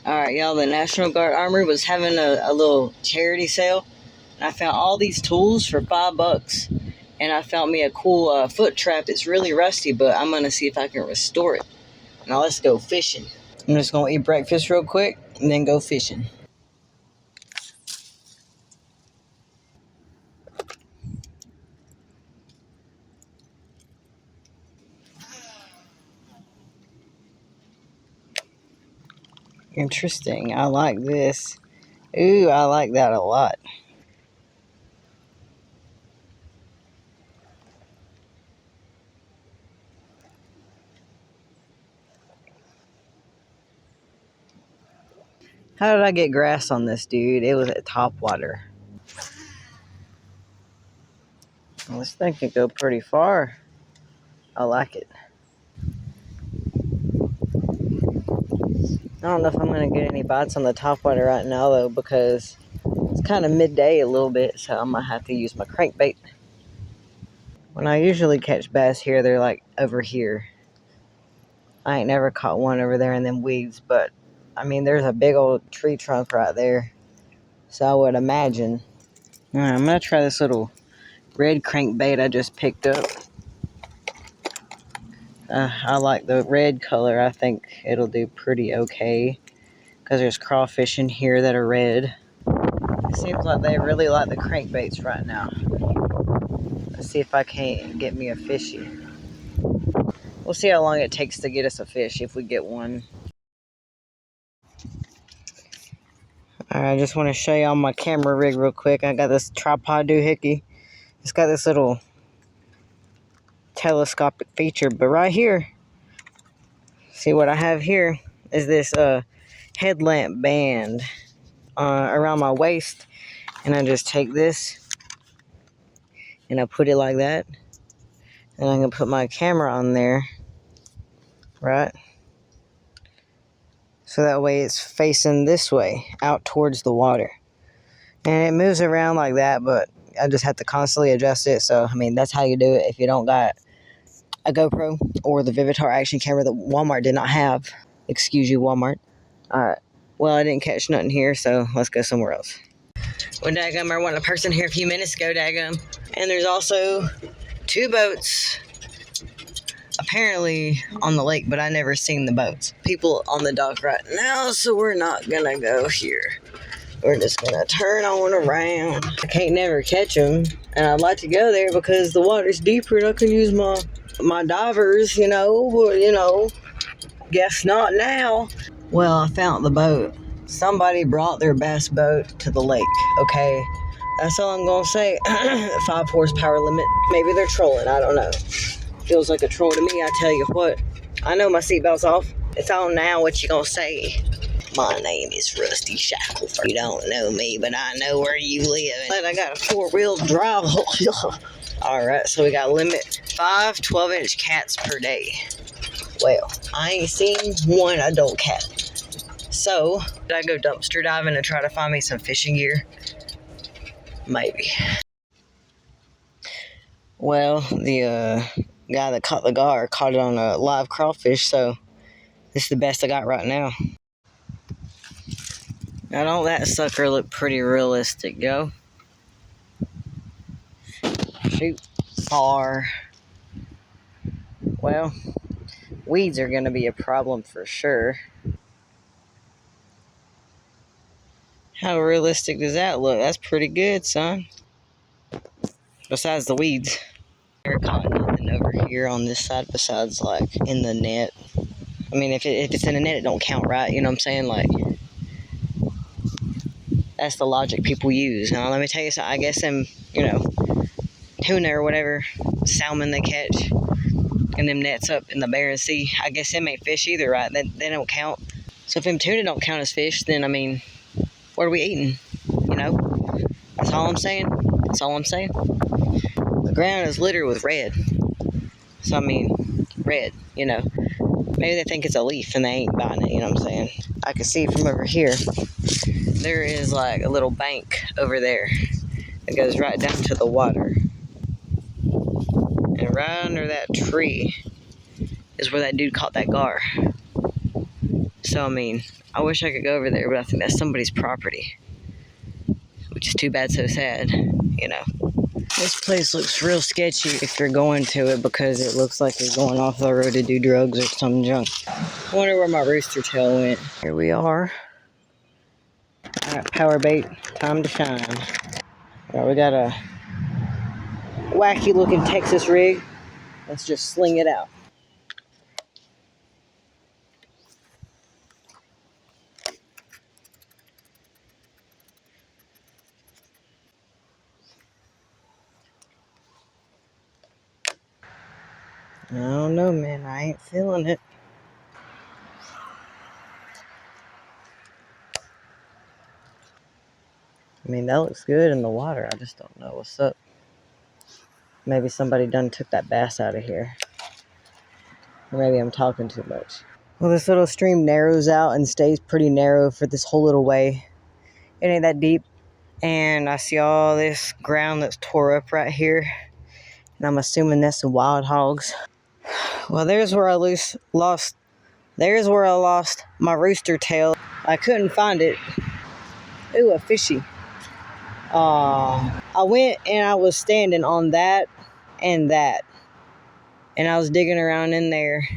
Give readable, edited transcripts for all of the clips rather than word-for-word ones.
Alright, y'all, the National Guard Armory was having a little charity sale. And I found all these tools for $5. And I found me a cool foot trap. It's really rusty, but I'm going to see if I can restore it. Now let's go fishing. I'm just going to eat breakfast real quick and then go fishing. Interesting. I like this. Ooh, I like that a lot. How did I get grass on this, dude? It was at top water. Well, this thing can go pretty far. I like it. I don't know if I'm going to get any bites on the top water right now, though, because it's kind of midday a little bit, so I'm going to have to use my crankbait. When I usually catch bass here, they're like over here. I ain't never caught one over there in them weeds, but, I mean, there's a big old tree trunk right there, so I would imagine. All right, I'm going to try this little red crankbait I just picked up. I like the red color. I think it'll do pretty okay because there's crawfish in here that are red. It seems like they really like the crankbaits right now. Let's see if I can't get me a fishy. We'll see how long it takes to get us a fish if we get one. Alright, I just want to show y'all my camera rig real quick. I got this tripod doohickey. It's got this little telescopic feature, but right here, see what I have here is this headlamp band around my waist, and I just take this and I put it like that, and I'm gonna put my camera on there, right, so that way it's facing this way out towards the water, and it moves around like that, but I just have to constantly adjust it. So I mean, that's how you do it if you don't got a GoPro or the Vivitar action camera that Walmart did not have. Excuse you, Walmart. Alright, well, I didn't catch nothing here, so let's go somewhere else. Well, daggum, I went a person here a few minutes ago, daggum. And there's also 2 boats apparently on the lake, but I never seen the boats. People on the dock right now, so we're not gonna go here. We're just gonna turn on around. I can't never catch them, and I'd like to go there because the water's deeper and I can use my divers, you know, but, guess not now. Well, I found the boat. Somebody brought their bass boat to the lake, okay? That's all I'm gonna say. 5 horsepower limit. Maybe they're trolling, I don't know. Feels like a troll to me, I tell you what. I know my seatbelt's off. It's on now, what you gonna say? My name is Rusty Shackleford. You don't know me, but I know where you live. But I got a 4-wheel drive. Alright, so we got limit 5 12-inch cats per day. Well, I ain't seen one adult cat. So, did I go dumpster diving and try to find me some fishing gear? Maybe. Well, the guy that caught the gar caught it on a live crawfish, so this is the best I got right now. Now, don't that sucker look pretty realistic, yo? Shoot. Far. Well, weeds are going to be a problem for sure. How realistic does that look? That's pretty good, son. Besides the weeds. Never caught nothing over here on this side besides, like, in the net. I mean, if it's in the net, it don't count, right? You know what I'm saying? Like, that's the logic people use. Now, let me tell you something. I guess them, tuna or whatever, salmon they catch, and them nets up in the Barren Sea, I guess them ain't fish either, right? They don't count. So if them tuna don't count as fish, then, I mean, what are we eating? That's all I'm saying. That's all I'm saying. The ground is littered with red. So, I mean, red, Maybe they think it's a leaf and they ain't buying it, you know what I'm saying? I can see from over here, there is like a little bank over there that goes right down to the water. And right under that tree is where that dude caught that gar. So, I mean, I wish I could go over there, but I think that's somebody's property. Which is too bad, so sad, you know. This place looks real sketchy if you're going to it because it looks like you're going off the road to do drugs or some junk. I wonder where my rooster tail went. Here we are. Alright, power bait, time to shine. Alright, we got a wacky looking Texas rig. Let's just sling it out. I don't know, man. I ain't feeling it. I mean, that looks good in the water. I just don't know what's up. Maybe somebody done took that bass out of here. Or maybe I'm talking too much. Well, this little stream narrows out and stays pretty narrow for this whole little way. It ain't that deep. And I see all this ground that's tore up right here. And I'm assuming that's the wild hogs. Well, there's where I lost my rooster tail. I couldn't find it. Ooh, a fishy. I went and I was standing on that and that. And I was digging around in there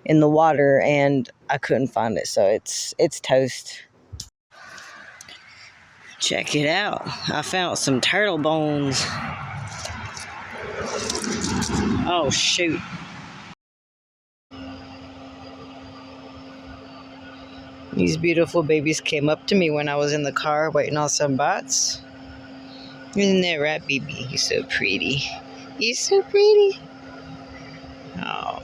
in the water and I couldn't find it. So it's toast. Check it out. I found some turtle bones. Oh, shoot. These beautiful babies came up to me when I was in the car waiting on some bites. Isn't that right, baby? You're so pretty. You're so pretty. Oh.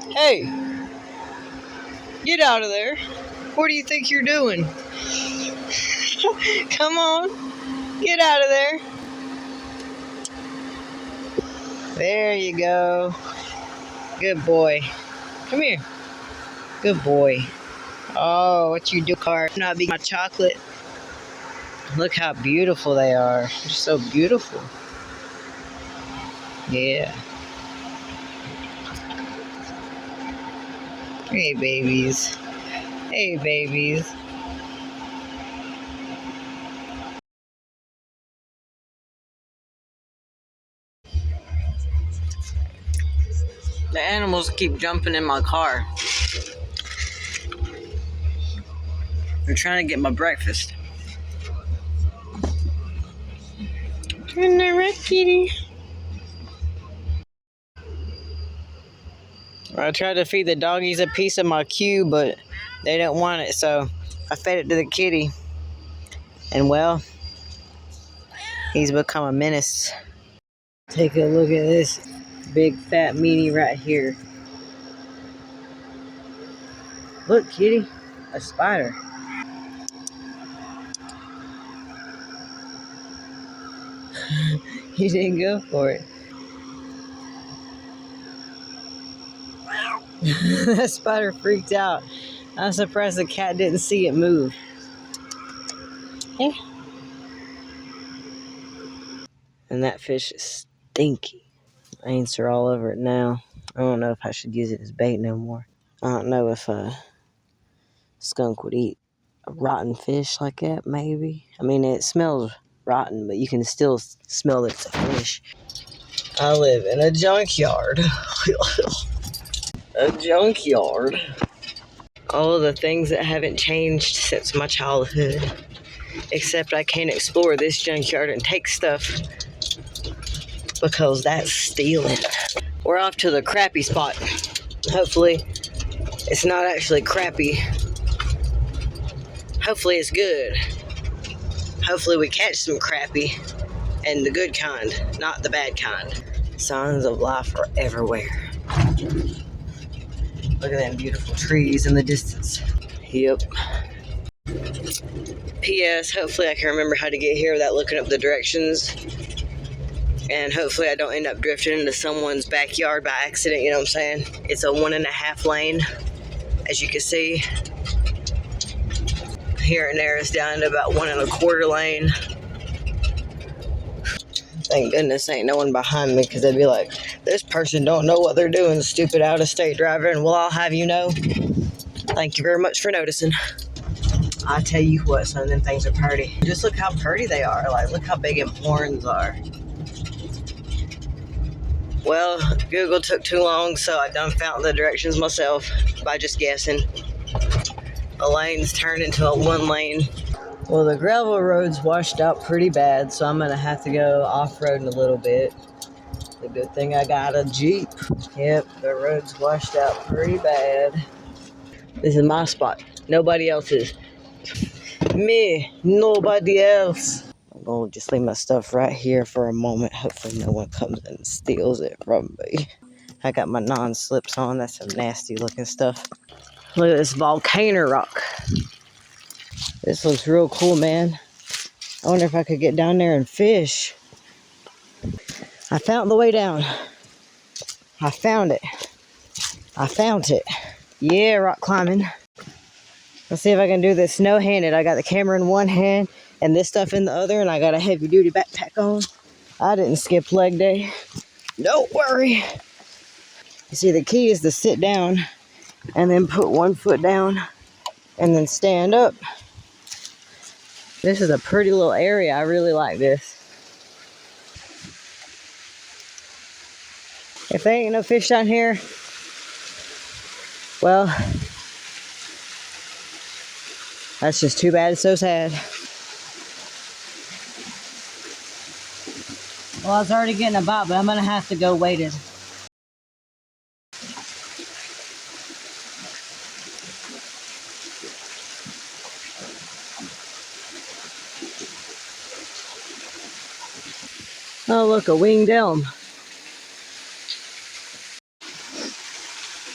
Hey! Get out of there. What do you think you're doing? Come on. Get out of there. There you go. Good boy. Come here. Good boy. Oh, what you do, car? Not be my chocolate. Look how beautiful they are. They're so beautiful. Yeah. Hey, babies. Hey, babies. The animals keep jumping in my car. They're trying to get my breakfast. Turn the red kitty. I tried to feed the doggies a piece of my cue, but they don't want it, so I fed it to the kitty. And well, he's become a menace. Take a look at this big fat meaty right here. Look, kitty, a spider. He didn't go for it. That spider freaked out. I'm surprised the cat didn't see it move. Yeah. And that fish is stinky. Ants are all over it now. I don't know if I should use it as bait no more. I don't know if a skunk would eat a rotten fish like that, maybe. I mean, it smells rotten, but you can still smell that it's a fish. I live in a junkyard. A junkyard. All the things that haven't changed since my childhood. Except I can't explore this junkyard and take stuff because that's stealing. We're off to the crappie spot. Hopefully, it's not actually crappy. Hopefully, it's good. Hopefully, we catch some crappie and the good kind, not the bad kind. Signs of life are everywhere. Look at them beautiful trees in the distance. Yep. P.S. Hopefully I can remember how to get here without looking up the directions. And hopefully I don't end up drifting into someone's backyard by accident, you know what I'm saying? It's a 1.5 lane, as you can see. Here and there it's down to about 1.25 lane. Thank goodness ain't no one behind me, because they'd be like, this person don't know what they're doing, stupid out-of-state driver. And well, I'll have you know, thank you very much for noticing. I tell you what, son, them things are pretty. Just look how pretty they are. Like, look how big them horns are. Well, Google took too long, so I done found the directions myself by just guessing. The lanes turned into a one lane. Well, the gravel road's washed out pretty bad, so I'm gonna have to go off-roading a little bit. The good thing I got a Jeep. Yep, the road's washed out pretty bad. This is my spot. Nobody else's. Me, nobody else. I'm gonna just leave my stuff right here for a moment. Hopefully no one comes and steals it from me. I got my non-slips on. That's some nasty looking stuff. Look at this volcano rock. This looks real cool, man. I wonder if I could get down there and fish. I found the way down. I found it. I found it. Yeah, rock climbing. Let's see if I can do this no-handed. I got the camera in one hand and this stuff in the other, and I got a heavy-duty backpack on. I didn't skip leg day. Don't worry. You see, the key is to sit down and then put one foot down and then stand up. This is a pretty little area. I really like this. If there ain't no fish down here, well, that's just too bad. It's so sad. Well, I was already getting a bite, but I'm gonna have to go weighted. Oh, look, a winged elm.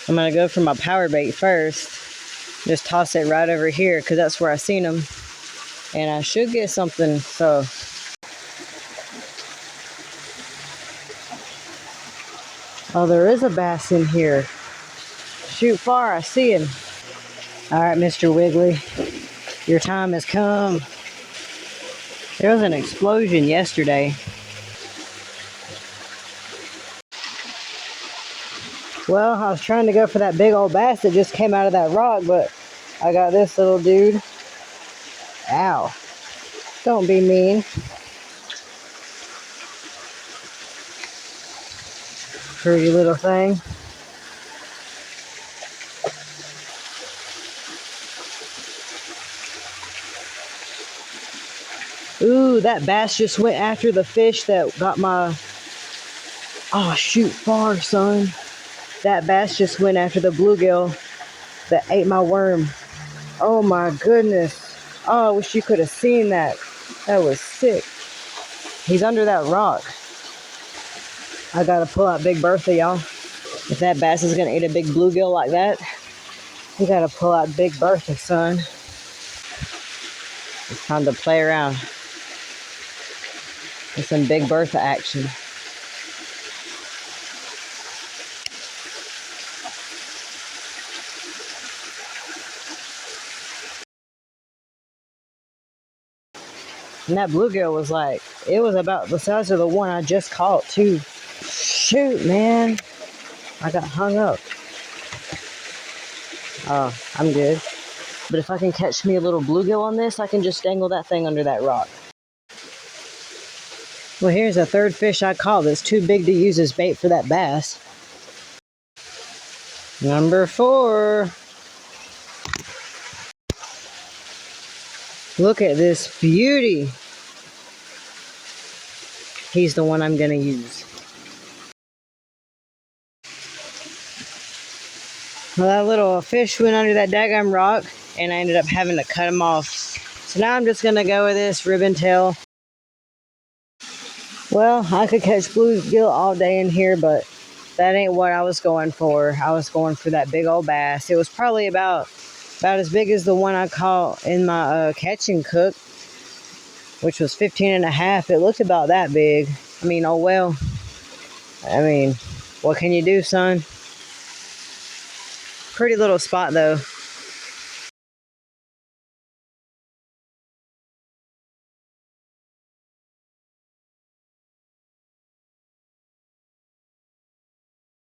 I'm gonna go for my power bait first. Just toss it right over here, because that's where I seen them. And I should get something, so. Oh, there is a bass in here. Shoot far, I see him. All right, Mr. Wiggly, your time has come. There was an explosion yesterday. Well, I was trying to go for that big old bass that just came out of that rock, but I got this little dude. Ow. Don't be mean. Pretty little thing. Ooh, that bass just went after the fish that got my... Oh, shoot far, son. That bass just went after the bluegill that ate my worm. Oh my goodness. Oh, I wish you could have seen that. That was sick. He's under that rock. I gotta pull out Big Bertha, y'all. If that bass is gonna eat a big bluegill like that, you gotta pull out Big Bertha, son. It's time to play around with some Big Bertha action. And that bluegill was like, it was about the size of the one I just caught too. Shoot, man. I got hung up. Oh, I'm good. But if I can catch me a little bluegill on this, I can just dangle that thing under that rock. Well, here's a third fish I caught that's too big to use as bait for that bass. Number 4. Look at this beauty. He's the one I'm gonna use. Well, that little fish went under that daggum rock, and I ended up having to cut him off. So now I'm just gonna go with this ribbon tail. Well, I could catch bluegill all day in here, but that ain't what I was going for. I was going for that big old bass. It was probably about as big as the one I caught in my catch and cook, which was 15.5. It looked about that big. I mean, oh well. What can you do, son? Pretty little spot though.